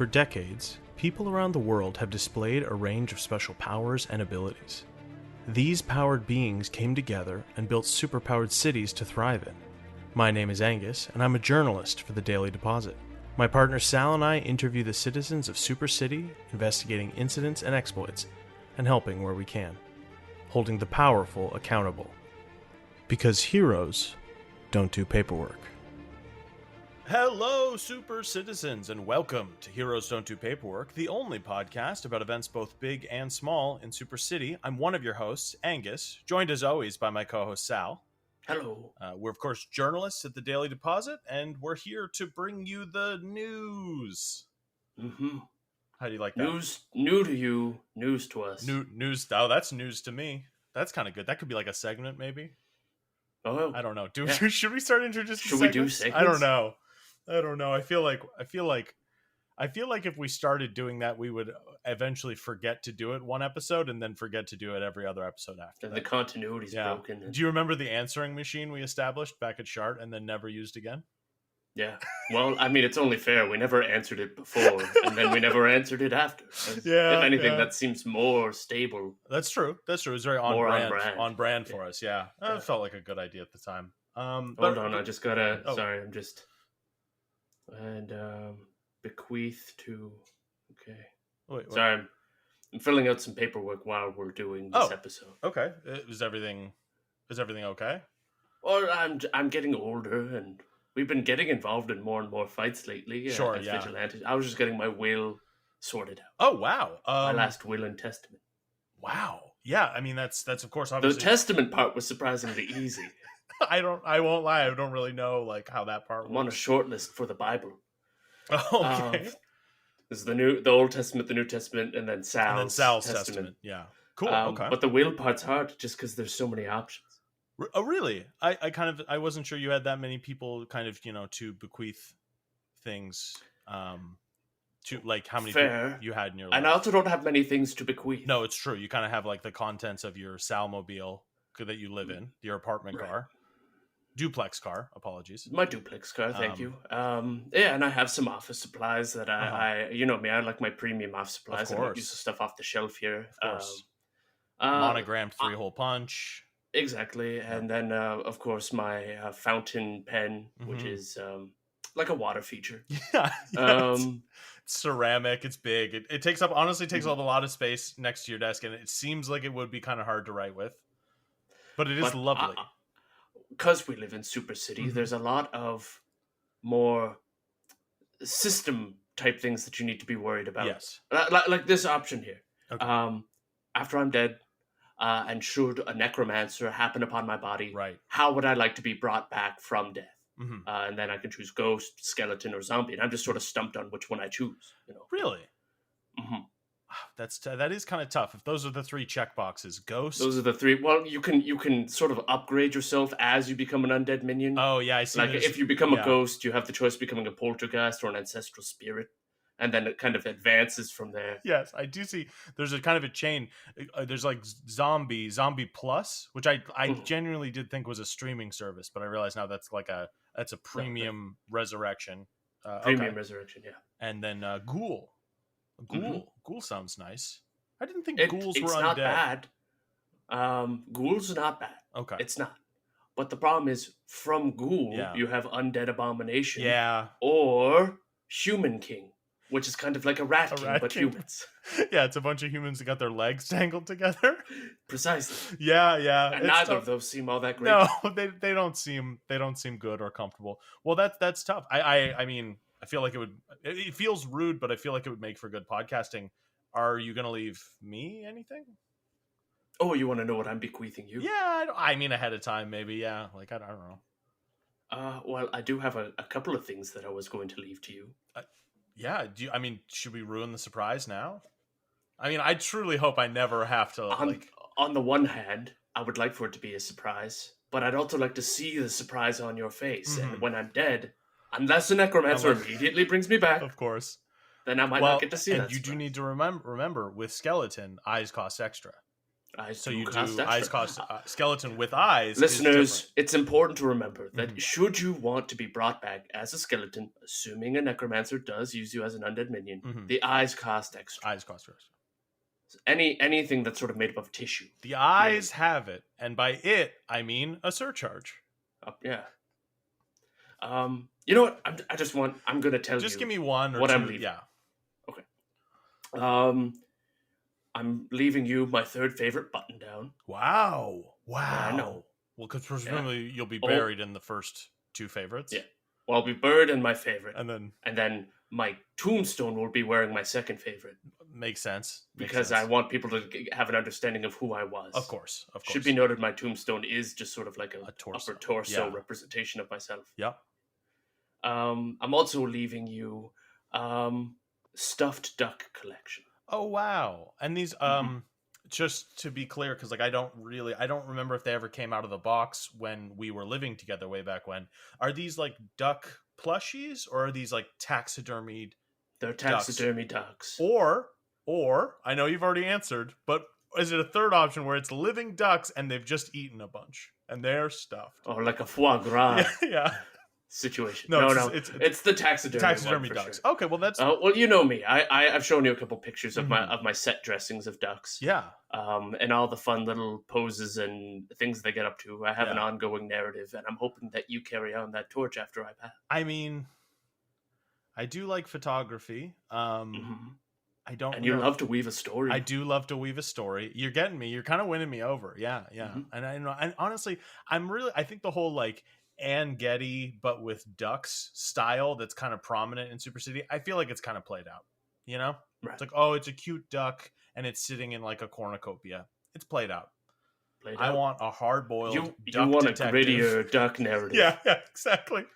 For decades, people around the world have displayed a range of special powers and abilities. These powered beings came together and built superpowered cities to thrive in. My name is Angus, and I'm a journalist for the Daily Deposit. My partner Sal and I interview the citizens of Super City, investigating incidents and exploits, and helping where we can, holding the powerful accountable. Because heroes don't do paperwork. Hello, super citizens, and welcome to Heroes Don't Do Paperwork, the only podcast about events both big and small in Super City. I'm one of your hosts, Angus, joined as always by my co-host Sal. Hello. We're, of course, journalists at the Daily Deposit, and we're here to bring you the news. Mm-hmm. How do you like that? News, new to you, news to us. News. Oh, that's news to me. That's kind of good. That could be like a segment, maybe. Oh, I don't know. yeah. Should we start introducing Should segments? we do segments? I don't know. I feel like if we started doing that, we would eventually forget to do it one episode and then forget to do it every other episode after. The continuity's broken. Do you remember the answering machine we established back at Shart and then never used again? Yeah. Well, I mean, it's only fair. We never answered it before, and then we never answered it after. Yeah. If anything, that seems more stable. That's true. It's very on brand for us. Yeah. It felt like a good idea at the time. Hold on, I just gotta. Oh. Sorry, I'm just. And bequeath to. Okay. Wait. Sorry, I'm filling out some paperwork while we're doing this episode. Okay. Is everything okay? Well, I'm getting older, and we've been getting involved in more and more fights lately. Sure, as yeah. Vigilantes. I was just getting my will sorted out. Oh wow! My last will and testament. Wow. Yeah, I mean that's of course obviously. The testament part was surprisingly easy. I won't lie. I don't really know like how that part works. I'm on a short list for the Bible. Okay. This is the Old Testament, the New Testament, and then Sal's Testament. Yeah. Cool. Okay. But the will part's hard just because there's so many options. Oh, really? I wasn't sure you had that many people kind of, to bequeath things, to like how many people you had in your life. And I also don't have many things to bequeath. No, it's true. You kind of have like the contents of your Salmobile that you live in, your apartment car. Duplex car, apologies. My duplex car, thank you. And I have some office supplies that I I like my premium office supplies. I don't use the stuff off the shelf here. Of course. Monogrammed 3-hole punch. Exactly. And then, of course, my fountain pen, which is like a water feature. Yeah. It's ceramic. It's big. It takes up a lot of space next to your desk, and it seems like it would be kind of hard to write with. But it is lovely. Because we live in Super City, there's a lot of more system type things that you need to be worried about. Yes. Like this option here. Okay. After I'm dead, and should a necromancer happen upon my body, right? How would I like to be brought back from death? Mm-hmm. And then I can choose ghost, skeleton, or zombie. And I'm just sort of stumped on which one I choose. Really? Mm-hmm. That is kind of tough. If those are the three check boxes, ghost. Those are the three. Well, you can sort of upgrade yourself as you become an undead minion. Oh yeah, I see. Like if you become a ghost, you have the choice of becoming a poltergeist or an ancestral spirit, and then it kind of advances from there. Yes, I do see. There's a kind of a chain. There's like zombie plus, which I genuinely did think was a streaming service, but I realize now that's a premium resurrection. Premium resurrection, yeah. And then ghoul. Ghoul sounds nice. I didn't think ghouls were undead. It's not bad. Ghouls are not bad. Okay. It's not. But the problem is, from ghoul, you have undead abomination. Yeah. Or human king, which is kind of like a rat king, but humans. Yeah, it's a bunch of humans that got their legs tangled together. Precisely. Yeah. And neither of those seem all that great. No, they don't seem good or comfortable. Well, that's tough. I mean, I feel like it feels rude, but I feel like it would make for good podcasting. Are you going to leave me anything? Oh, you want to know what I'm bequeathing you? Yeah, I mean ahead of time, maybe. Yeah, like I don't know. Well, I do have a couple of things that I was going to leave to you. Yeah. Should we ruin the surprise now? I mean, I truly hope I never have to. On the one hand, I would like for it to be a surprise, but I'd also like to see the surprise on your face. Mm-hmm. And when I'm dead, unless the necromancer immediately brings me back, of course, then I might not get to see that. And you do need to remember with skeleton, eyes cost extra. So you do eyes cost skeleton with eyes. Listeners, it's important to remember that should you want to be brought back as a skeleton, assuming a necromancer does use you as an undead minion, the eyes cost extra. Eyes cost extra. Anything that's sort of made up of tissue. The eyes have it, and by it I mean a surcharge. Yeah. You know what? I'm going to tell you. Just give me one or what two. I'm leaving. Yeah. Okay. I'm leaving you my third favorite button down. Wow. I know. Well, because presumably you'll be buried in the first two favorites. Yeah. Well, I'll be buried in my favorite. And then my tombstone will be wearing my second favorite. Makes sense. Because I want people to have an understanding of who I was. Of course. Should be noted, my tombstone is just sort of like a torso. upper torso representation of myself. Yep. I'm also leaving you stuffed duck collection. Oh wow! And these just to be clear, because like I don't remember if they ever came out of the box when we were living together way back when. Are these like duck plushies or are these like taxidermied? They're taxidermy ducks. Or I know you've already answered, but is it a third option where it's living ducks and they've just eaten a bunch and they're stuffed? Oh, like a foie gras. Yeah. Situation. No, it's the taxidermy ducks. Sure. Okay, well that's well, you know me. I've shown you a couple pictures of my set dressings of ducks. Yeah. And all the fun little poses and things they get up to. I have an ongoing narrative, and I'm hoping that you carry on that torch after I pass. I mean, I do like photography. I don't. And you love to weave a story. I do love to weave a story. You're getting me. You're kind of winning me over. Yeah. And I know. And honestly, I think the whole like Ann Getty, but with ducks style that's kind of prominent in Super City. I feel like it's kind of played out. You know, right. It's like, oh, it's a cute duck and it's sitting in like a cornucopia. It's played out. I want a hard-boiled. You want detective. A grittier duck narrative. Yeah, exactly.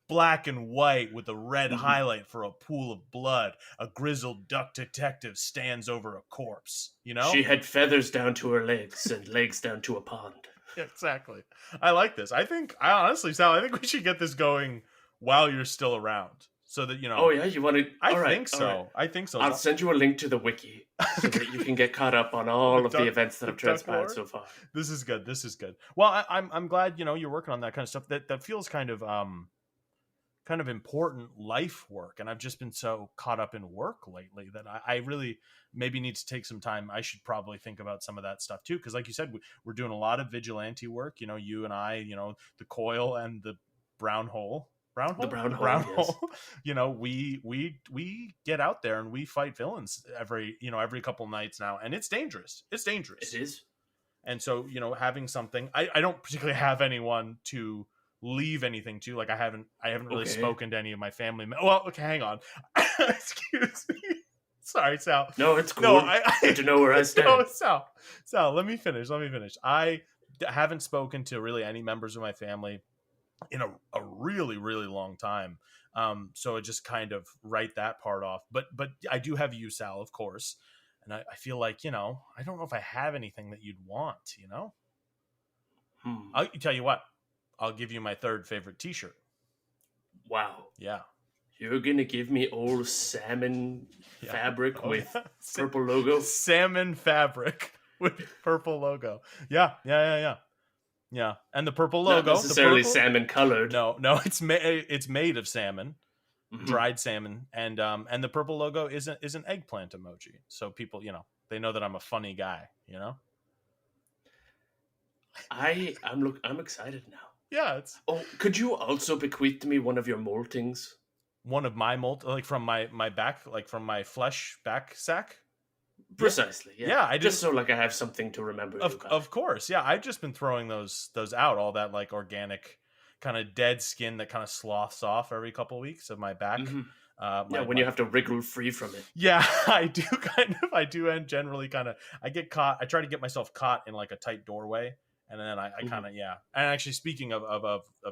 Black and white with a red highlight for a pool of blood. A grizzled duck detective stands over a corpse. You know, she had feathers down to her legs and legs down to a pond. Yeah, exactly. I like this. I honestly, Sal, I think we should get this going while you're still around, so that you know. Oh yeah, you want to? I think so. Right. I think so. I'll send you a link to the wiki so that you can get caught up on all of the events that have transpired so far. This is good. Well, I'm glad you're working on that kind of stuff. That feels kind of important life work, and I've just been so caught up in work lately that I really maybe need to take some time. I should probably think about some of that stuff too, because like you said, we're doing a lot of vigilante work, you and I, the coil and the brown hole, yes. We get out there and we fight villains every couple nights now, and it's dangerous. It is. And so having something, I don't particularly have anyone to leave anything to. Like I haven't really spoken to any of my family. Well, okay, hang on. Excuse me. Sorry, Sal. No, it's cool. No, I need to know where I stand. No, Sal, let me finish. I haven't spoken to really any members of my family in a really, really long time. So I just kind of write that part off. But I do have you, Sal, of course. And I feel like, I don't know if I have anything that you'd want, I'll tell you what. I'll give you my third favorite t-shirt. Wow. Yeah. You're going to give me old salmon fabric with purple logo? Salmon fabric with purple logo. Yeah. And the purple logo. Not necessarily salmon colored. No, it's made of salmon, dried salmon. And the purple logo is an eggplant emoji. So people, they know that I'm a funny guy, I'm excited now. Yeah, could you also bequeath to me one of your moltings? One of my like from my back, like from my flesh back sack? Precisely, yeah. Yeah, I just so like I have something to remember. Of course, yeah. I've just been throwing those out, all that like organic kind of dead skin that kind of sloughs off every couple of weeks of my back. When you have to wriggle free from it. Yeah, I do, and generally kind of I get caught. I try to get myself caught in like a tight doorway. And then I kind of, And actually, speaking of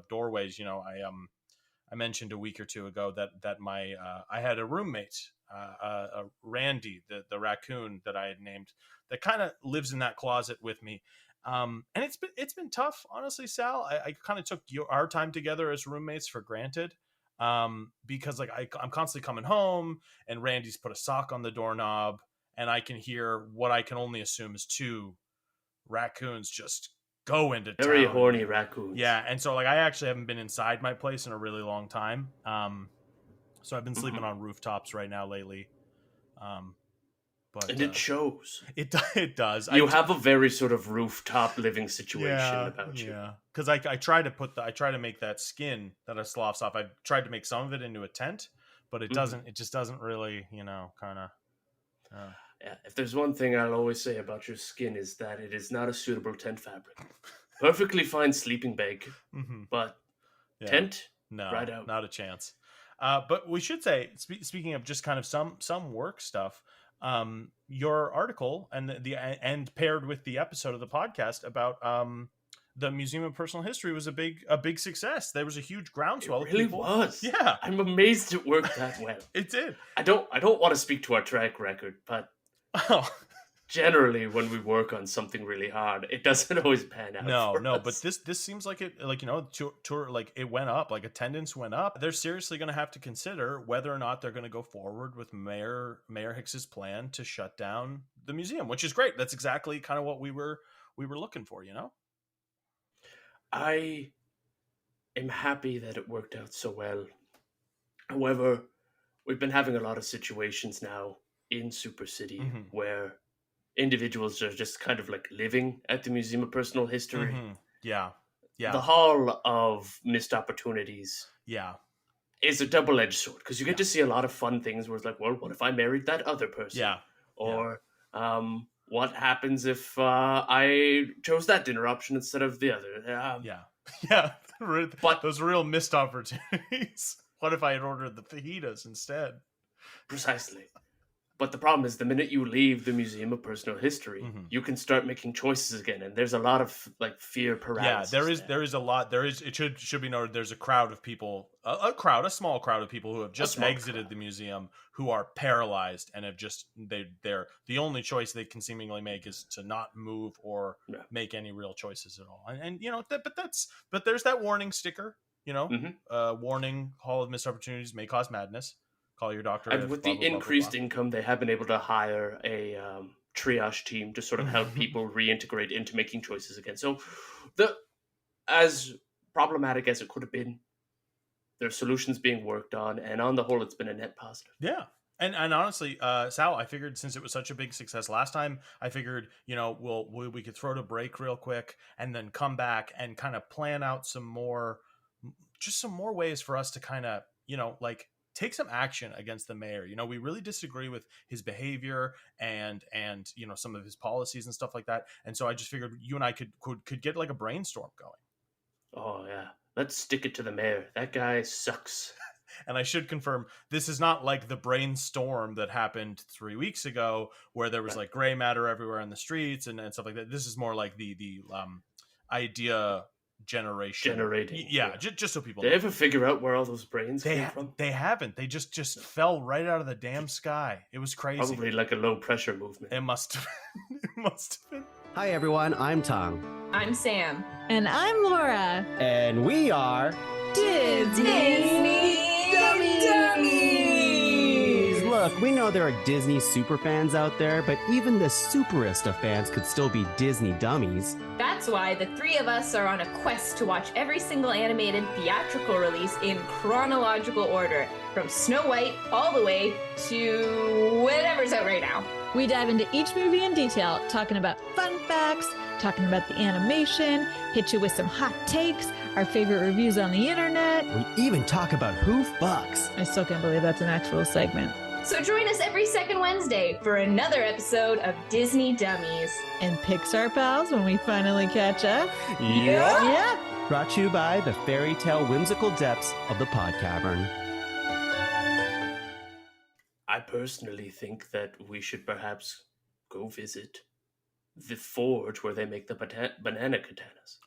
doorways, I mentioned a week or two ago that my I had a roommate, Randy, the raccoon that I had named, that kind of lives in that closet with me. And it's been tough, honestly, Sal. I kind of took our time together as roommates for granted, because like I'm constantly coming home, and Randy's put a sock on the doorknob, and I can hear what I can only assume is two raccoons just go into Very town. horny raccoons. Yeah, and so like I actually haven't been inside my place in a really long time. So I've been sleeping on rooftops right now lately. But and it shows. It does. You have a very sort of rooftop living situation about you. Yeah, because I try to make that skin that I sloughs off. I've tried to make some of it into a tent, but it doesn't. It just doesn't really, kind of. Yeah, if there's one thing I'll always say about your skin is that it is not a suitable tent fabric. Perfectly fine sleeping bag, but tent, no, right out. Not a chance. But we should say, speaking of just kind of some work stuff, your article and paired with the episode of the podcast about the Museum of Personal History was a big success. There was a huge groundswell. It really of people. was. Yeah, I'm amazed it worked that well. It did. I don't want to speak to our track record, but generally when we work on something really hard, it doesn't always pan out. No, but this seems like it, like, tour, like it went up, like attendance went up. They're seriously going to have to consider whether or not they're going to go forward with Mayor Hicks's plan to shut down the museum, which is great. That's exactly kind of what we were looking for, I am happy that it worked out so well. However, we've been having a lot of situations now in Super City where individuals are just kind of like living at the Museum of Personal History. Yeah. The Hall of Missed Opportunities. Yeah. Is a double-edged sword because you get to see a lot of fun things where it's like, well, what if I married that other person? Yeah. Or what happens if I chose that dinner option instead of the other? Yeah. But those real missed opportunities. What if I had ordered the fajitas instead? Precisely. But the problem is the minute you leave the Museum of Personal History, you can start making choices again. And there's a lot of like fear paralysis. Yeah, there is a lot. It should be noted there's a crowd of people, a small crowd of people who have just exited the museum who are paralyzed and have just, they're the only choice they can seemingly make is to not move or make any real choices at all. And but there's that warning sticker, warning, Hall of Missed Opportunities may cause madness. Call your doctor. And with the increased income, they have been able to hire a triage team to sort of help people reintegrate into making choices again. So, as problematic as it could have been, there are solutions being worked on, and on the whole, it's been a net positive. Yeah. And honestly, Sal, I figured since it was such a big success last time, I figured, we could throw it a break real quick and then come back and kind of plan out some more ways for us to kind of, take some action against the mayor. We really disagree with his behavior and some of his policies and stuff like that. And so I just figured you and I could get like a brainstorm going. Oh yeah, let's stick it to the mayor. That guy sucks. And I should confirm, this is not like the brainstorm that happened 3 weeks ago where there was like gray matter everywhere in the streets and stuff like that. This is more like the idea generating. Yeah. Just so people know. Did they ever figure out where all those brains came from? They haven't. They just fell right out of the damn sky. It was crazy. Probably like a low pressure movement. It must have been. Hi everyone, I'm Tom. I'm Sam. And I'm Laura. And we are Disney Dummies! Look, we know there are Disney super fans out there, but even the superest of fans could still be Disney dummies. That's why the three of us are on a quest to watch every single animated theatrical release in chronological order, from Snow White all the way to whatever's out right now. We dive into each movie in detail, talking about fun facts, talking about the animation, hit you with some hot takes, our favorite reviews on the internet. We even talk about who fucks. I still can't believe that's an actual segment. So join us every second Wednesday for another episode of Disney Dummies. And Pixar pals when we finally catch up. Yeah. Brought to you by the fairy tale whimsical depths of the Pod Cavern. I personally think that we should perhaps go visit the forge where they make the banana katanas.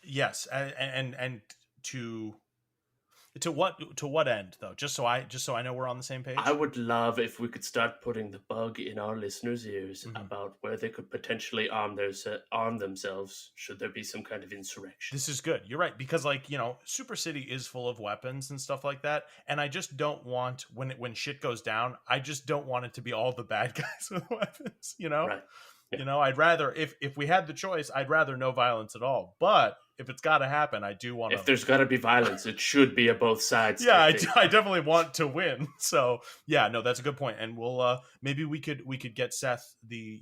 Yes, and to what end though? Just so I know we're on the same page. I would love if we could start putting the bug in our listeners' ears about where they could potentially arm themselves should there be some kind of insurrection. This is good. You're right, because Super City is full of weapons and stuff like that, and I just don't want when shit goes down. I just don't want it to be all the bad guys with weapons. Right. You know, I'd rather, if we had the choice, I'd rather no violence at all. But if it's got to happen, I do want to. If there's got to be violence, it should be a both sides. Yeah, I definitely want to win. So yeah, no, that's a good point. And we'll maybe we could get Seth, the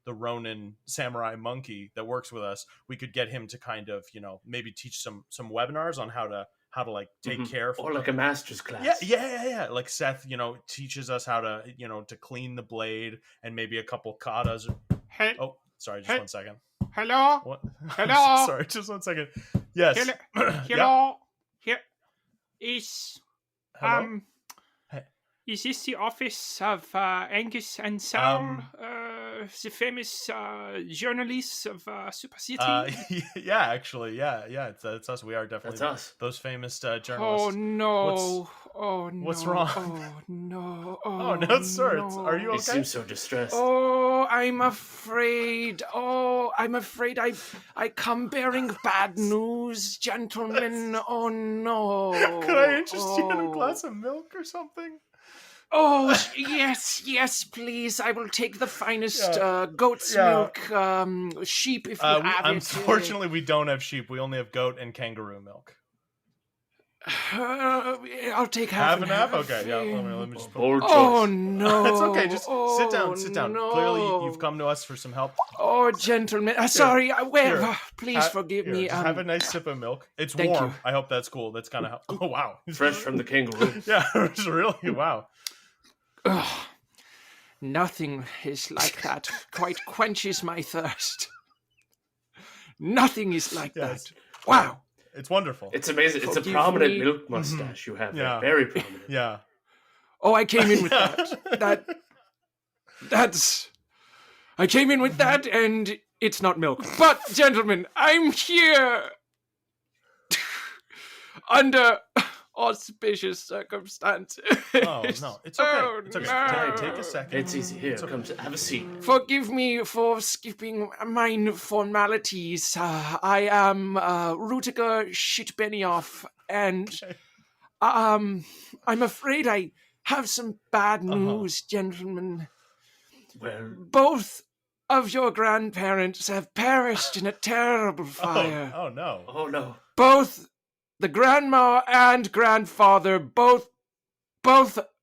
Ronin samurai monkey that works with us. We could get him to kind of, you know, maybe teach some webinars on how to like take care or like a master's class. Yeah. Like Seth, you know, teaches us how to, you know, to clean the blade and maybe a couple katas. Hey. Oh, sorry, just 1 second. Hello. What? Hello. Sorry, just 1 second. Yes. Hello. Yeah. Here is Hello? Is this the office of Angus and Sal, the famous journalists of Super City? Yeah, actually, yeah, it's us. We are definitely those famous journalists. Oh no! What's wrong? Oh no! Oh no, sir! Are you okay? He seems so distressed. Oh, I'm afraid. I come bearing bad news, gentlemen. Oh no! Could I interest you in a glass of milk or something? Oh, yes, please. I will take the finest goat's milk, sheep if you have it. Unfortunately, we don't have sheep. We only have goat and kangaroo milk. I'll take half and half. Okay, yeah. Let me just. Oh no! It's okay. Just sit down. No. Clearly, you've come to us for some help. Oh, gentlemen, sorry. Please forgive me. Just have a nice sip of milk. It's thank warm. you. I hope that's cool. That's kind of. Oh wow! Fresh from the kangaroo. Yeah, it's really wow. Ugh, nothing is like that. Quite quenches my thirst. Nothing is like that. Wow. It's wonderful. It's amazing. It's a prominent milk mustache you have. Yeah. Very prominent. Yeah. Oh, I came in with that. I came in with that, and it's not milk. But, gentlemen, I'm here under auspicious circumstances. Oh no, it's okay. Oh, it's okay. no. Take a second. It's easy. Here, come have a seat. Forgive me for skipping mine formalities. I am Rutiger Shitbenioff, and I'm afraid I have some bad news, gentlemen. Well, both of your grandparents have perished in a terrible fire. Oh no. Oh no. Both the grandma and grandfather, both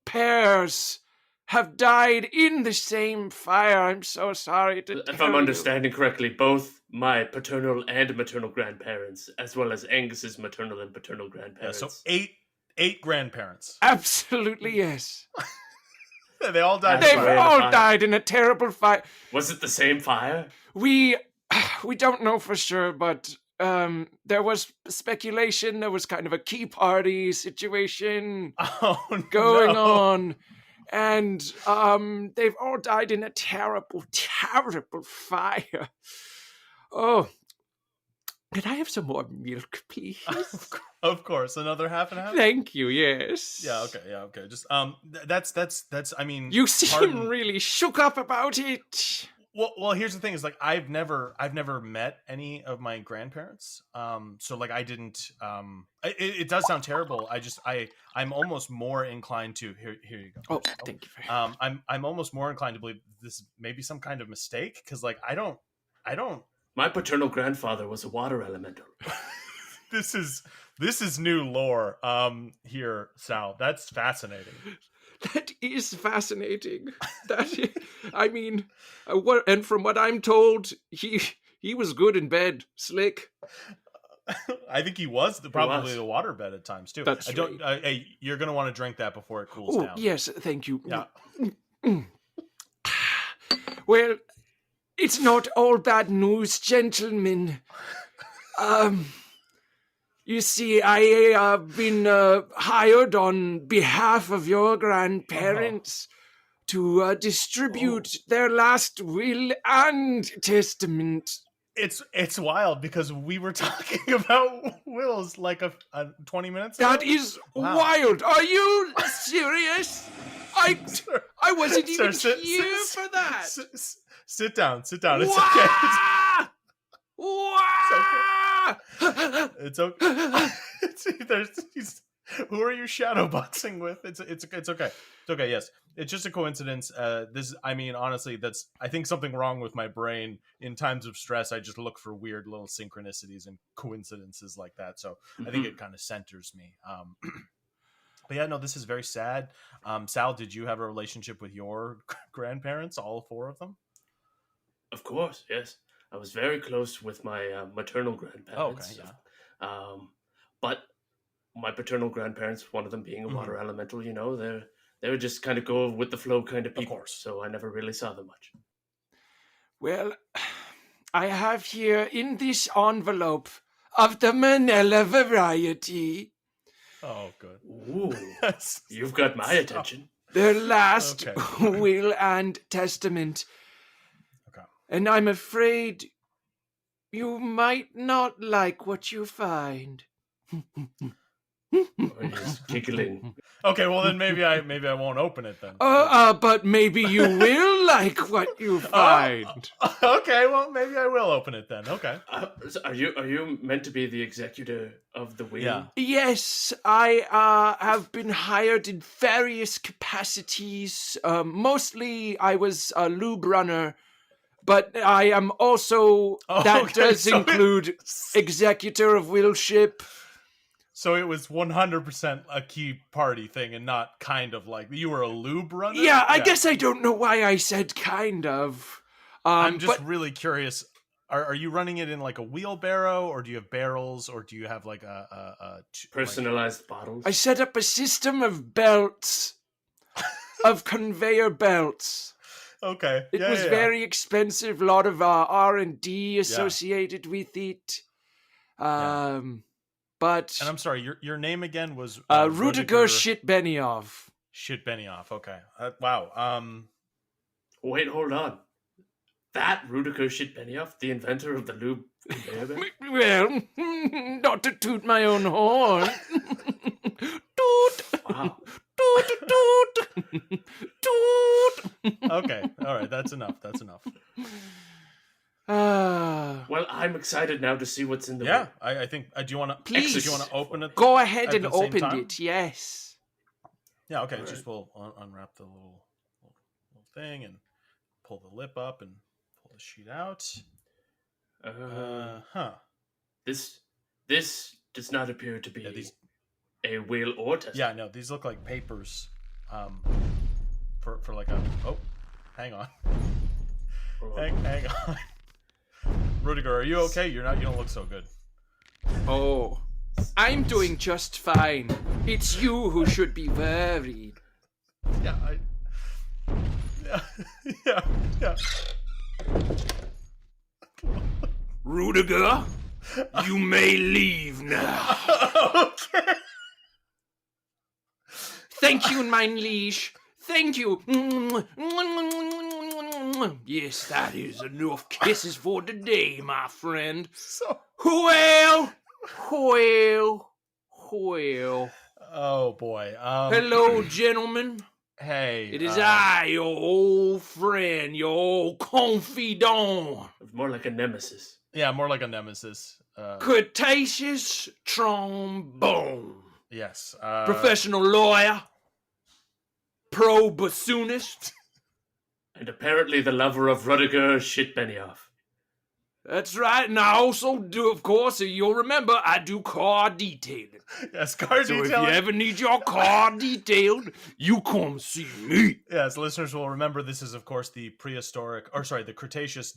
pairs have died in the same fire. I'm so sorry to If I'm understanding correctly, both my paternal and maternal grandparents, as well as Angus's maternal and paternal grandparents. Yeah, so eight grandparents. Absolutely, yes. They all died. They've all died in a terrible fire. Was it the same fire? We don't know for sure, but there was speculation. There was kind of a key party situation going on. And they've all died in a terrible, terrible fire. Oh, can I have some more milk, please? Of course, another half and a half. Thank you. Yes. Yeah. Okay. Just that's. I mean, you seem really shook up about it. Well, here's the thing: is like I've never met any of my grandparents. So like I didn't. It does sound terrible. I'm almost more inclined to here you go. Oh, thank you very much. I'm almost more inclined to believe this may be some kind of mistake because like I don't. My paternal grandfather was a water elemental. This is new lore. Here, Sal. That's fascinating. That is fascinating. I mean, and from what I'm told, he was good in bed, slick. I think he was probably the waterbed at times too. That's right. Hey, you're gonna want to drink that before it cools down. Yes, thank you. Yeah. Well, it's not all bad news, gentlemen. You see, I have been hired on behalf of your grandparents to distribute their last will and testament. It's wild because we were talking about wills like a 20 minutes ago. That is wild. Are you serious? I wasn't even here for that. Sit down. It's okay. Wow! It's okay. Who are you shadowboxing with? It's okay. It's okay. Yes, it's just a coincidence. Honestly, I think something wrong with my brain. In times of stress, I just look for weird little synchronicities and coincidences like that. So I think it kind of centers me. But yeah, no, this is very sad. Sal, did you have a relationship with your grandparents, all four of them? Of course, yes. I was very close with my maternal grandparents. Okay, yeah. But my paternal grandparents, one of them being a water elemental, they would just kind of go with the flow kind of people. Of course. So I never really saw them much. Well, I have here in this envelope of the Manila variety. Oh, good. Ooh, you've got my attention. Their last will and testament. Okay. And I'm afraid you might not like what you find. Oh, he's giggling. Okay, well then maybe I won't open it then. But maybe you will like what you find. Okay, well maybe I will open it then. Okay. So are you meant to be the executor of the will? Yeah. Yes, I have been hired in various capacities. Mostly I was a lube runner, but I am also, include executor of willship. So it was 100% a key party thing and not kind of like you were a lube runner? Yeah, I guess I don't know why I said kind of. I'm just really curious. Are you running it in like a wheelbarrow, or do you have barrels, or do you have like a personalized bottles? I set up a system of belts, of conveyor belts. Okay. It was very expensive. A lot of R&D associated with it. But and I'm sorry, your name again was Rudiger Shitbenioff. Shitbenioff. Okay. Wow. Wait, hold on. That Rudiger Shitbenioff, the inventor of the lube conveyor belt? Well, not to toot my own horn. Toot. Wow. Toot, toot, toot. Okay. All right. That's enough. Well, I'm excited now to see what's in the Yeah, will. I think. Do you want to? Please. Do you want to open it? Go ahead and at the same open time? it. Yes. Yeah. Okay. All Just we'll unwrap the little thing and pull the lip up and pull the sheet out. This does not appear to be these. A will or testament. Yeah. No, these look like papers. For like a. Oh, hang on. Hang on. Rudiger, are you okay? You don't look so good. Oh, I'm doing just fine. It's you who should be worried. Yeah. Rudiger, you may leave now. Okay. Thank you, mein liege. Thank you. Yes, that is enough kisses for today, my friend. So. Well. Oh boy. Hello, gentlemen. Hey. It is I, your old friend, your old confidant. More like a nemesis. Yeah, more like a nemesis. Cretaceous trombone. Yes. Professional lawyer. Pro bassoonist. And apparently the lover of Rudiger Shitbenioff. That's right, and I also do, of course, you'll remember, I do car detailing. Yes, car detailing. So if you ever need your car detailed, you come see me. Yes, listeners will remember this is, of course, the Cretaceous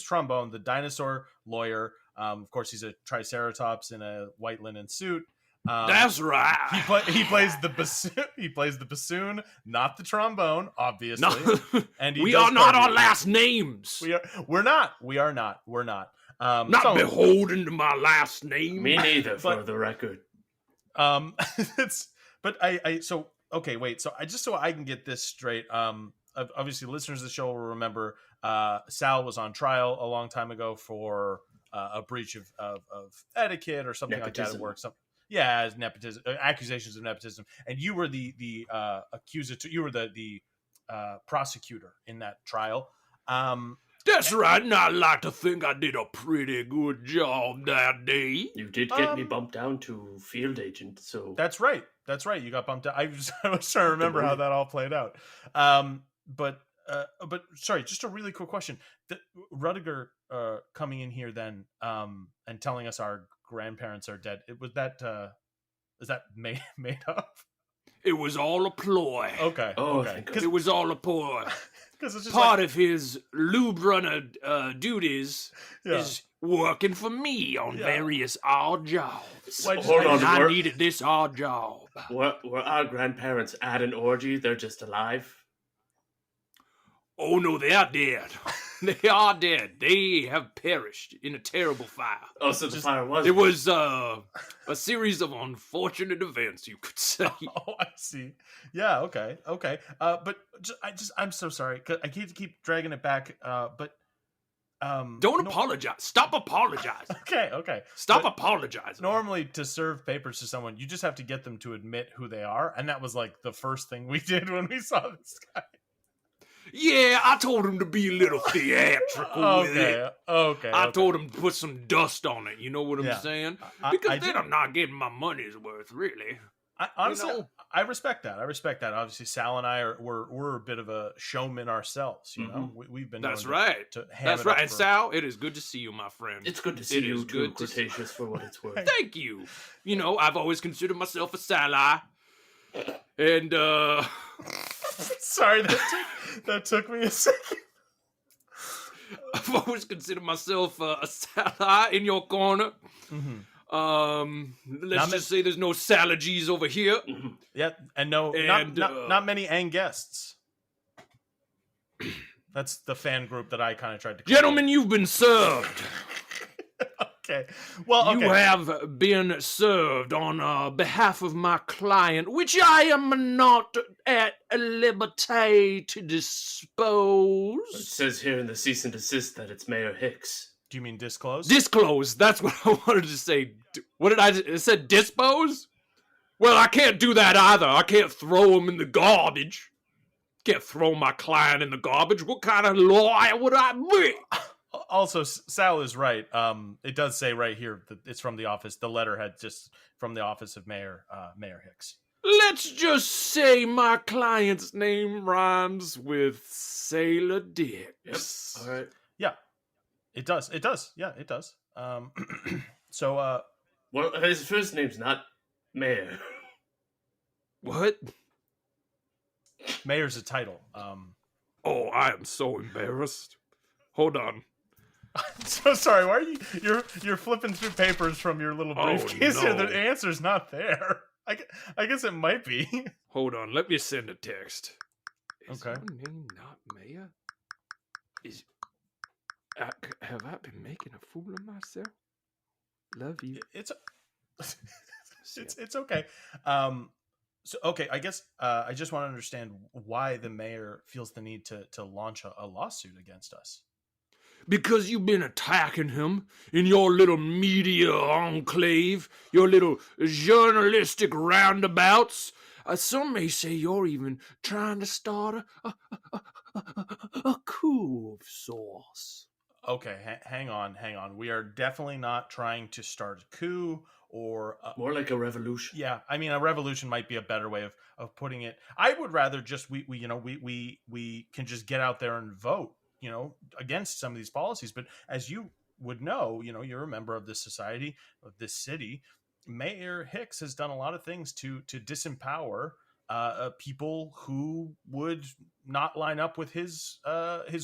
trombone, the dinosaur lawyer. Of course, he's a triceratops in a white linen suit. That's right. He plays the bassoon. He plays the bassoon, not the trombone, obviously. No. And we are not our last names. We're not. Not beholden to my last name. Me neither, for the record. Okay, wait. So I can get this straight. Obviously, listeners of the show will remember Sal was on trial a long time ago for a breach of etiquette or something like that at work. Yeah, nepotism, accusations of nepotism, and you were the accusator. You were the prosecutor in that trial. That's right, and I like to think I did a pretty good job that day. You did get me bumped down to field agent, so... That's right. You got bumped out. I was trying to remember how that all played out. But sorry, just a really quick question. Rudiger coming in here then and telling us our grandparents are dead. Is that made up? It was all a ploy. Okay. Okay. Because It was all a ploy. it's just Part of his lube runner duties Yeah. is working for me on various odd jobs. Why- Hold on, I needed this odd job. were our grandparents at an orgy? They're just alive? Oh no, they are dead. They are dead. They have perished in a terrible fire. Oh, so the fire was... It was a series of unfortunate events, you could say. Oh, I see. Yeah. Okay. But I'm so sorry. 'Cause I keep dragging it back. Don't apologize. Stop apologizing. Okay. Stop But apologizing. normally, to serve papers to someone, you just have to get them to admit who they are, and that was like the first thing we did when we saw this guy. Yeah, I told him to be a little theatrical with it. Okay. I told him to put some dust on it. You know what I'm Yeah. saying? I Because then do. I'm not getting my money's worth, really. Honestly, know? I respect that. Obviously, Sal and I we're a bit of a showman ourselves. You know, we've been. That's known right. To ham That's it right. up And for- Sal, it is good to see you, my friend. It's good to see It you is too, good to see- Cretaceous, for what it's worth. Thank you. You know, I've always considered myself a Sali. And, Sorry, that took me a second. I've always considered myself a Sali in your corner. Let's just say there's no Salagies over here. Yeah, and not many guests. That's the fan group that I kind of tried to. Gentlemen, you've been served. Okay. Well, okay. You have been served on behalf of my client, which I am not at liberty to It dispose. says here in the cease and desist that it's Mayor Hicks. Do you mean disclose? Disclose. That's what I wanted to say. What did I? It said dispose. Well, I can't do that either. I can't throw him in the garbage. Can't throw my client in the garbage. What kind of lawyer would I be? Also, Sal is right. It does say right here that it's from the office. The letterhead just from the office of Mayor Hicks. Let's just say my client's name rhymes with Sailor Dicks. All right. Yeah, it does. Yeah, it does. So, Well, his first name's not Mayor. What? Mayor's a title. Oh, I am so embarrassed. Hold on. So sorry. Why are you're flipping through papers from your little briefcase here? no. The answer's not there. I guess it might be. Hold on. Let me send a text. Is Okay. your name not Mayor? Have I been making a fool of myself? Love you. It's okay. So okay, I guess I just want to understand why the mayor feels the need to launch a lawsuit against us. Because you've been attacking him in your little media enclave, your little journalistic roundabouts. Some may say you're even trying to start a coup of sorts. Okay, hang on. We are definitely not trying to start a coup or More like a revolution. yeah. I mean, a revolution might be a better way of putting it. I would rather just we can just get out there and vote, against some of these policies. But as you would know, you're a member of this society, of this city. Mayor Hicks has done a lot of things to disempower people who would not line up with his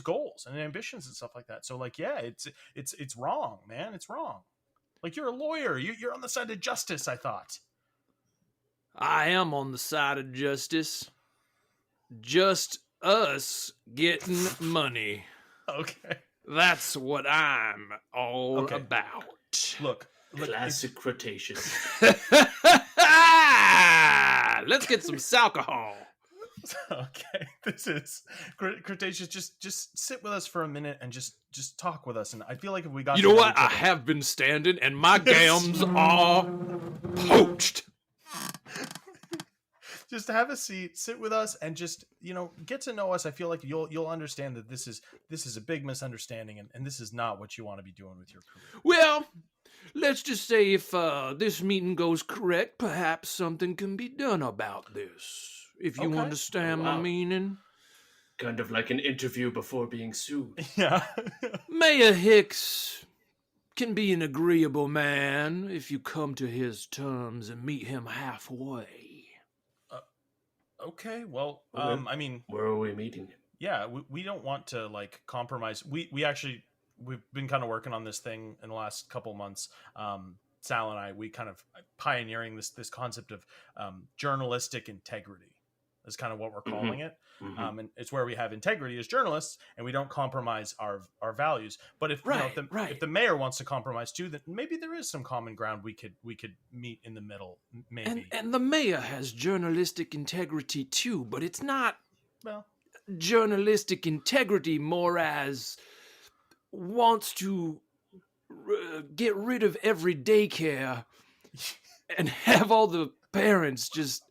goals and ambitions and stuff like that. So it's wrong, man. It's wrong. Like, you're a lawyer. You're on the side of justice, I thought. I am on the side of justice. Just us getting money. Okay. That's what I'm all Okay. about. Look, Classic Cretaceous. Let's get some alcohol. okay. This is Cretaceous. Just sit with us for a minute and just talk with us. And I feel like if we got You to know know what? each I other- have been standing and my gams are poached. just have a seat, sit with us, and just get to know us. I feel like you'll understand that this is a big misunderstanding, and this is not what you want to be doing with your career. Well, let's just say if this meeting goes correct, perhaps something can be done about this. If you understand my meaning. Kind of like an interview before being sued. Yeah. Mayor Hicks can be an agreeable man if you come to his terms and meet him halfway. Okay, well, I mean... Where are we meeting him? Yeah, we don't want to, compromise. We've been kind of working on this thing in the last couple months. Sal and I, we kind of pioneering this concept of journalistic integrity. Is kind of what we're calling it. And it's where we have integrity as journalists, and we don't compromise our values. But if the mayor wants to compromise too, then maybe there is some common ground we could meet in the middle. Maybe. And the mayor has journalistic integrity too, but it's not journalistic integrity more as wants to get rid of every daycare and have all the parents just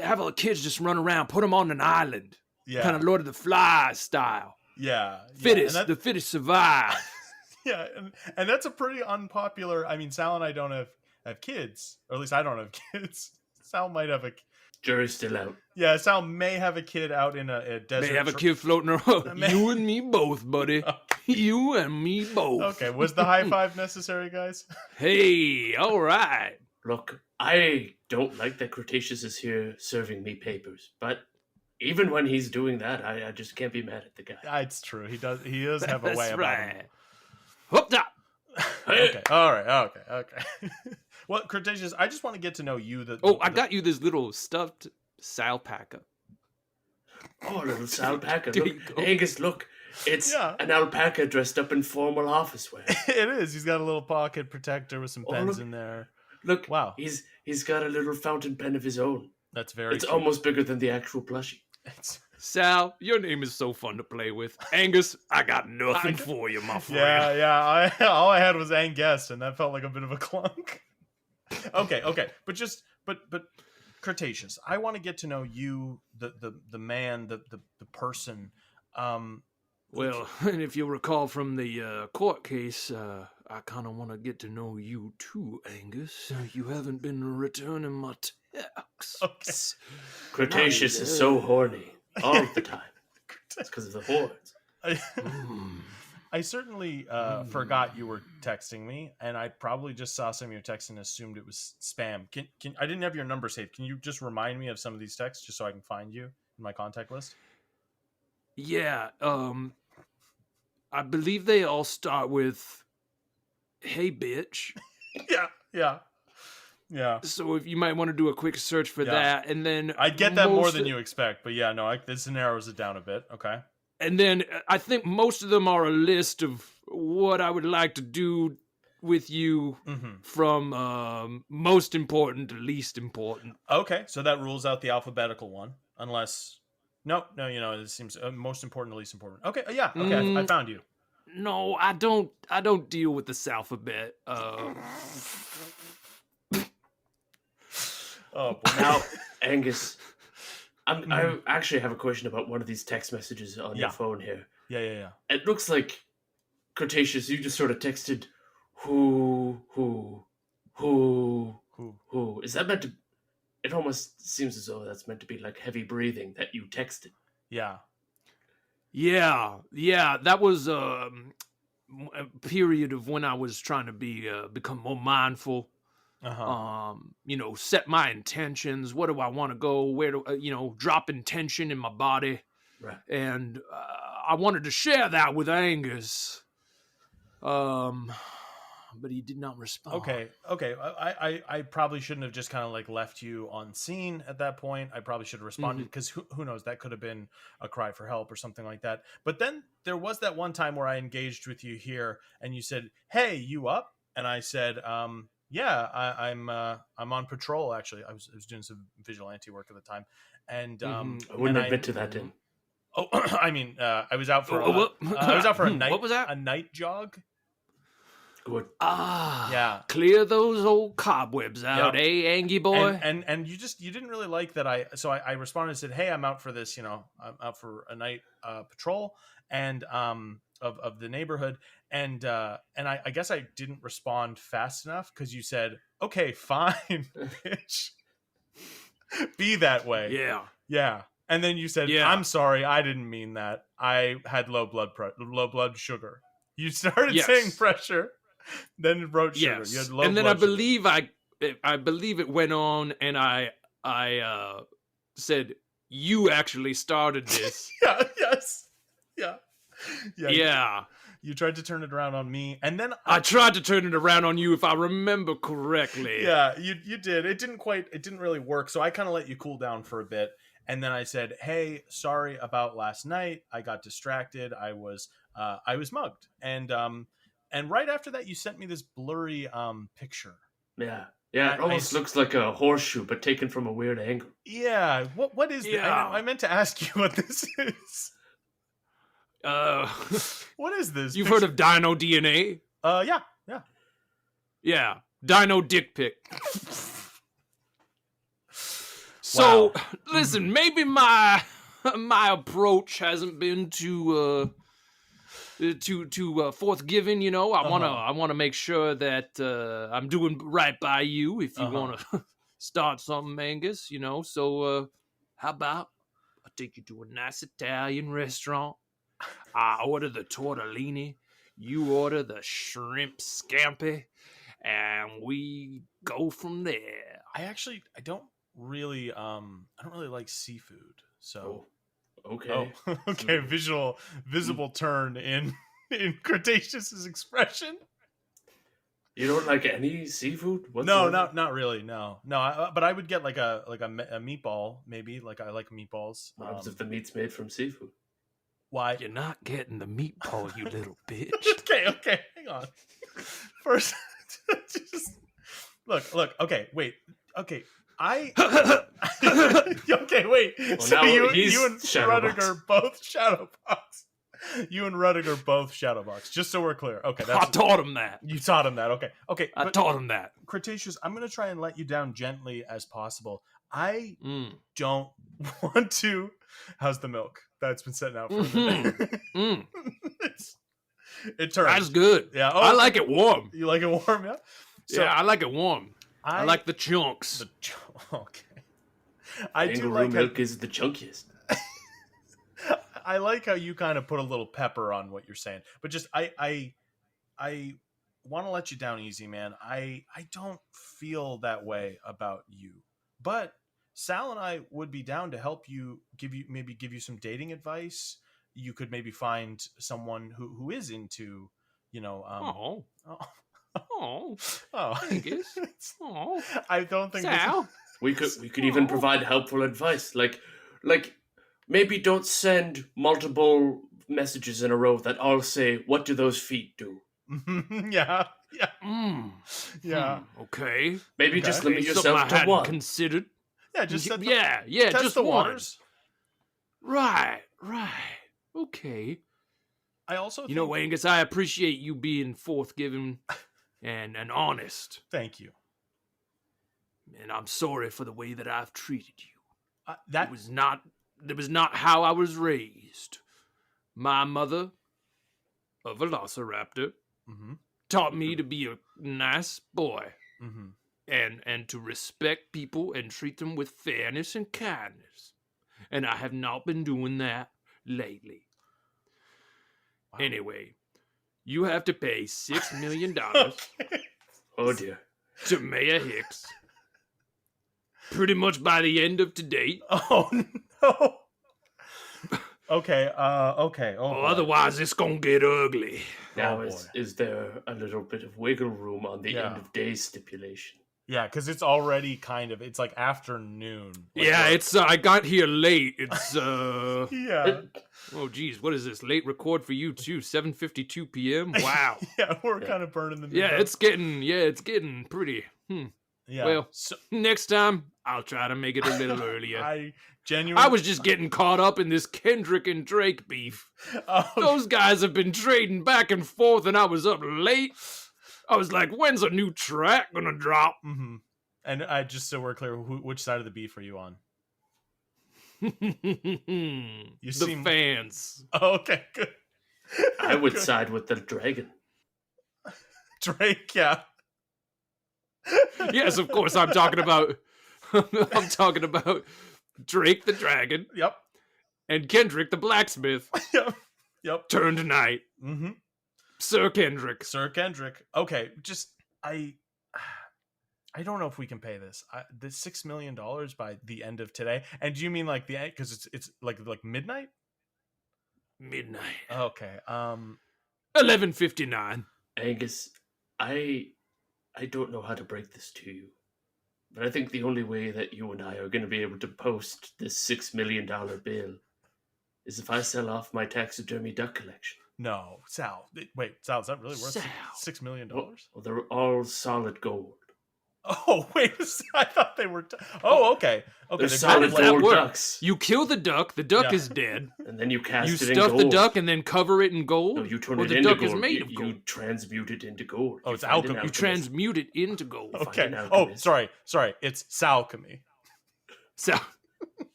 have all the kids just run around, put them on an island. Yeah. Kind of Lord of the Flies style. Yeah. The fittest survive. Yeah. And that's a pretty unpopular, I mean, Sal and I don't have kids, or at least I don't have kids. Sal might have a Jury's still out. Yeah, Sal may have a kid out in a desert. May have a kid floating around. You and me both, buddy. Okay. You and me both. Okay, was the high five necessary, guys? Hey, all right. Look, I don't like that Cretaceous is here serving me papers, but even when he's doing that, I just can't be mad at the guy. It's true. He does have a way about him. Whooped up. Okay. All right. Okay. Well, Cretaceous, I just want to get to know you. I got you this little stuffed alpaca. Oh, a little alpaca. Look, Angus, look. It's an alpaca dressed up in formal office wear. It is. He's got a little pocket protector with some pens in there. Look, wow. He's got a little fountain pen of his own. That's very. It's almost bigger than the actual plushie. Sal, your name is so fun to play with. Angus, I got nothing for you, my friend. Yeah. All I had was Angus, and that felt like a bit of a clunk. Okay. But Cretaceous, I want to get to know you, the man, the person. Well, and if you recall from the court case, I kind of want to get to know you too, Angus. You haven't been returning my texts. Okay. Cretaceous is so horny all the time. It's because of the horns. I certainly forgot you were texting me, and I probably just saw some of your texts and assumed it was spam. Can I didn't have your number saved. Can you just remind me of some of these texts just so I can find you in my contact list? Yeah, I believe they all start with, "Hey, bitch." Yeah. So if you might want to do a quick search for that, and then I get that more than you expect, but this narrows it down a bit. Okay. And then I think most of them are a list of what I would like to do with you from most important to least important. Okay, so that rules out the alphabetical one, unless no, it seems most important to least important. Okay, I found you. No, I don't deal with this alphabet. Oh boy. Now, Angus, I actually have a question about one of these text messages on your phone here. Yeah. It looks like, Cretaceous, you just sort of texted, who. Is that meant to... It almost seems as though that's meant to be like heavy breathing that you texted. Yeah, that was a period of when I was trying to become more mindful. Set my intentions. What do I want to go? Where do drop intention in my body? Right. And I wanted to share that with Angus. But he did not respond. Okay. I probably shouldn't have just kind of like left you on scene at that point. I probably should have responded because who knows? That could have been a cry for help or something like that. But then there was that one time where I engaged with you here, and you said, "Hey, you up?" And I said, "Yeah, I'm on patrol. Actually, I was doing some vigilante work at the time, and I wouldn't admit to that. Then, I mean, I was out for a night. What was that? A night jog. Good. Yeah. Clear those old cobwebs out, Angie boy? And you didn't really like that I responded and said, hey, I'm out for this, I'm out for a night patrol and of the neighborhood. And I guess I didn't respond fast enough because you said, okay, fine, bitch. Be that way. Yeah. Yeah. And then you said, I'm sorry, I didn't mean that. I had low blood sugar. You started saying pressure, then wrote sugar. Yes. You had low and then blood I believe it went on, and I said, you actually started this. Yeah. You tried to turn it around on me, and then I tried to turn it around on you, if I remember correctly. Yeah, you did. It didn't really work. So I kind of let you cool down for a bit, and then I said, "Hey, sorry about last night. I got distracted. I was mugged." And right after that, you sent me this blurry picture. Yeah. Yeah, it almost looks like a horseshoe, but taken from a weird angle. Yeah. What is that? I meant to ask you what this is. What is this? You've heard of Dino DNA? Yeah. Yeah, Dino dick pic. So, listen, maybe my approach hasn't been too forthgiving. I want to make sure that I'm doing right by you. If you want to start something, Angus, So, how about I take you to a nice Italian restaurant? I order the tortellini, you order the shrimp scampi, and we go from there. I don't really like seafood, so okay. Okay, visible turn in Cretaceous's expression. You don't like any seafood? No, not really. No. But I would get like a meatball, maybe. Like I like meatballs. What happens if the meat's made from seafood? Why? You're not getting the meatball, you little bitch. Okay, hang on. First, just look. Okay, wait. Okay, okay, wait. Well, so you and Rudiger both Shadowbox. You and Rudiger both Shadowbox. Just so we're clear. Okay, I taught him that. You taught him that. Okay. I taught him that. Cretaceous, I'm going to try and let you down gently as possible. I don't want to. How's the milk that's been setting out for me? It turns. That's good. Yeah. I like it warm. You like it warm, yeah? So, yeah, I like it warm. I like the chunks. Okay. I do Kangaroo like milk is the chunkiest. I like how you kind of put a little pepper on what you're saying, but just I want to let you down easy, man. I don't feel that way about you, but Sal and I would be down to help you, give you some dating advice. You could maybe find someone who is into, I don't think Sal. We could even provide helpful advice, like maybe don't send multiple messages in a row that all say, "What do those feet do?" Yeah. Okay. Maybe just limit yourself to one. Considered. Yeah, just test just the one. waters. Right. Okay. I also Angus, I appreciate you being forthgiving and honest. Thank you. And I'm sorry for the way that I've treated you. That was not how I was raised. My mother, a velociraptor, taught me to be a nice boy and to respect people and treat them with fairness and kindness. And I have not been doing that lately. Wow. Anyway, you have to pay $6 million Oh dear. to Mayor Hicks. Pretty much by the end of today. Oh no. Okay. Otherwise, it's gonna get ugly. Now, is there a little bit of wiggle room on the end of day stipulation? Yeah, because it's already it's like afternoon. I got here late. It's yeah. Oh geez, what is this? Late record for you too? 7:52 p.m. Wow. Yeah, we're kind of burning the. Yeah, it's getting pretty. Yeah. Well, next time I'll try to make it a little earlier. I was just getting caught up in this Kendrick and Drake beef. Those guys have been trading back and forth, and I was up late. I was like, when's a new track gonna drop? Mm-hmm. And just so we're clear, which side of the beef are you on? The fans. Oh, okay, good. I would side with the dragon. Drake, yeah. Yes, of course. I'm talking about Drake the dragon. Yep. And Kendrick the blacksmith. Yep. Turn tonight. Mm-hmm. Sir Kendrick. Okay, just I don't know if we can pay this. The $6 million by the end of today. And do you mean like because it's like midnight? Midnight. Okay. 11:59. Angus, I don't know how to break this to you, but I think the only way that you and I are going to be able to post this $6 million bill is if I sell off my taxidermy duck collection. No, Sal. Wait, Sal, is that really worth $6 million? Well, they're all solid gold. Oh, wait. I thought they were... okay. They're solid gold ducks. You kill the duck is dead. And then you cast it in gold. You stuff the duck and then cover it in gold? No, you turn it into gold. The duck is made of gold. You transmute it into gold. Oh, it's alchemy. You transmute it into gold. Okay. Oh, sorry. It's Salchemy.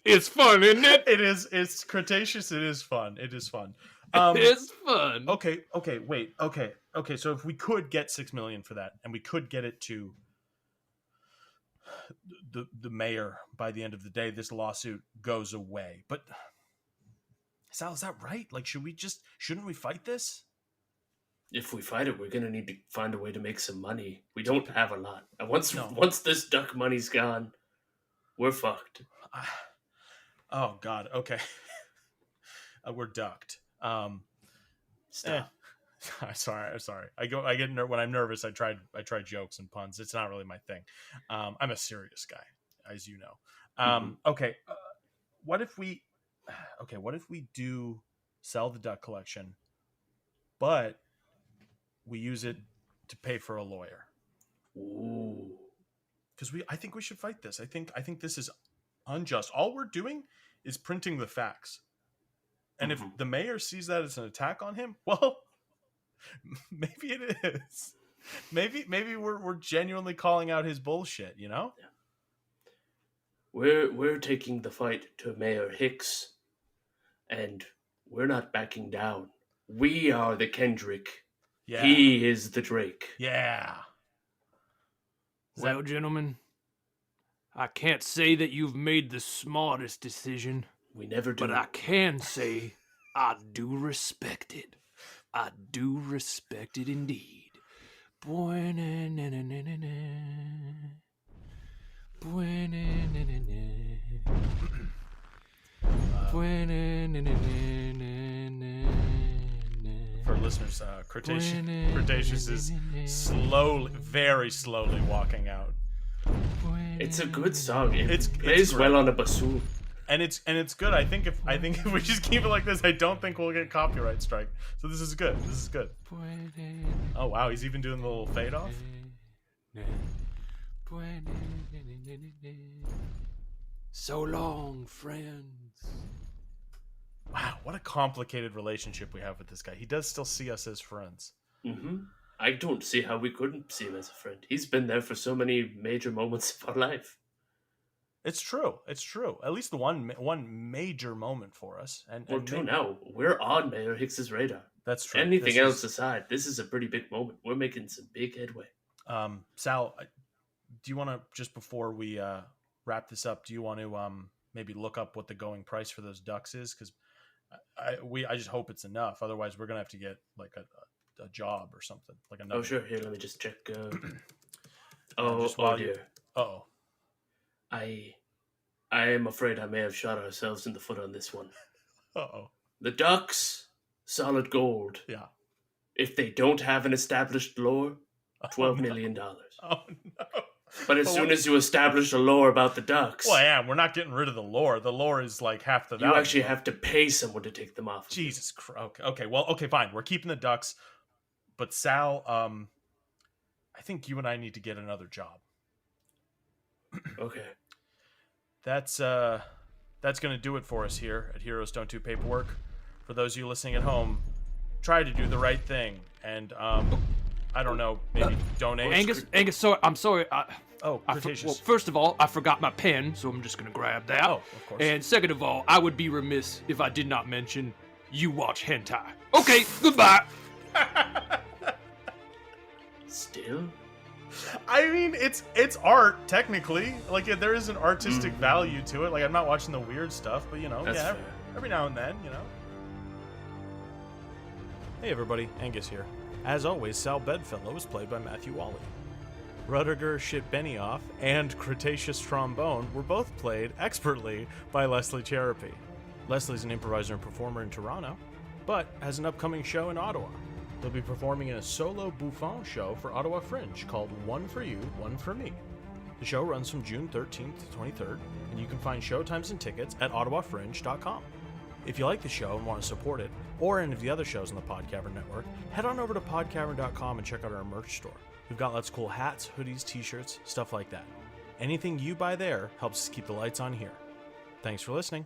It's fun, isn't it? It is. It's Cretaceous. It is fun. It's fun. Okay. Wait. Okay. So if we could get $6 million for that, and we could get it to the mayor by the end of the day, this lawsuit goes away. But Sal, is that right? Like, shouldn't we fight this? If we fight it, we're gonna need to find a way to make some money. We don't have a lot. And once this duck money's gone, we're fucked. Oh God. Okay. We're ducked. Stop. Sorry. I get when I'm nervous. I try jokes and puns. It's not really my thing. I'm a serious guy, as you know. Okay. What if we do sell the duck collection, but we use it to pay for a lawyer? Ooh. Because I think we should fight this. I think this is unjust. All we're doing is printing the facts. And if the mayor sees that as an attack on him, well, maybe it is. Maybe we're genuinely calling out his bullshit, you know? Yeah. We're taking the fight to Mayor Hicks, and we're not backing down. We are the Kendrick. Yeah. He is the Drake. Yeah. Well, gentlemen, I can't say that you've made the smartest decision. We never do. But I can say I do respect it. I do respect it indeed. For listeners, Cretaceous is very slowly walking out. It's a good song. It plays well on a bassoon. And it's good. I think if we just keep it like this, I don't think we'll get copyright strike. So this is good. Oh wow, he's even doing the little fade off. So long, friends. Wow, what a complicated relationship we have with this guy. He does still see us as friends. Mm-hmm. I don't see how we couldn't see him as a friend. He's been there for so many major moments of our life. It's true. At least the one major moment for us. And two now. We're on Mayor Hicks's radar. That's true. Anything else aside, this is a pretty big moment. We're making some big headway. Sal, do you want to, just before we wrap this up, do you want to maybe look up what the going price for those ducks is? Because I just hope it's enough. Otherwise, we're gonna have to get like a job or something. Like another. Oh sure. Here, let me just check. Dear. Uh-oh. I am afraid I may have shot ourselves in the foot on this one. Uh-oh. The ducks, solid gold. Yeah. If they don't have an established lore, $12 million. Oh no. But as soon as you establish a lore about the ducks... Well, yeah, we're not getting rid of the lore. The lore is like half the value. You actually have to pay someone to take them off. Jesus Christ. Okay, fine. We're keeping the ducks. But Sal, I think you and I need to get another job. Okay. That's going to do it for us here at Heroes Don't Do Paperwork. For those of you listening at home, try to do the right thing and I don't know, maybe donate. Angus, sorry, I'm sorry. Cretaceous. Well, first of all, I forgot my pen, so I'm just gonna grab that. Oh, of course. And second of all, I would be remiss if I did not mention you watch hentai. Okay, goodbye. Still? I mean, it's art, technically. Like, there is an artistic value to it. Like, I'm not watching the weird stuff, but, That's fair. every now and then, Hey, everybody. Angus here. As always, Sal Bedfellow is played by Matthew Wally. Rudiger Shit-Benioff and Cretaceous Trombone were both played expertly by Leslie Cserepy. Leslie's an improviser and performer in Toronto, but has an upcoming show in Ottawa. They'll be performing in a solo bouffon show for Ottawa Fringe called One for You, One for Me. The show runs from June 13th to 23rd, and you can find show times and tickets at ottawafringe.com. If you like the show and want to support it, or any of the other shows on the Podcavern Network, head on over to podcavern.com and check out our merch store. We've got lots of cool hats, hoodies, t-shirts, stuff like that. Anything you buy there helps us keep the lights on here. Thanks for listening.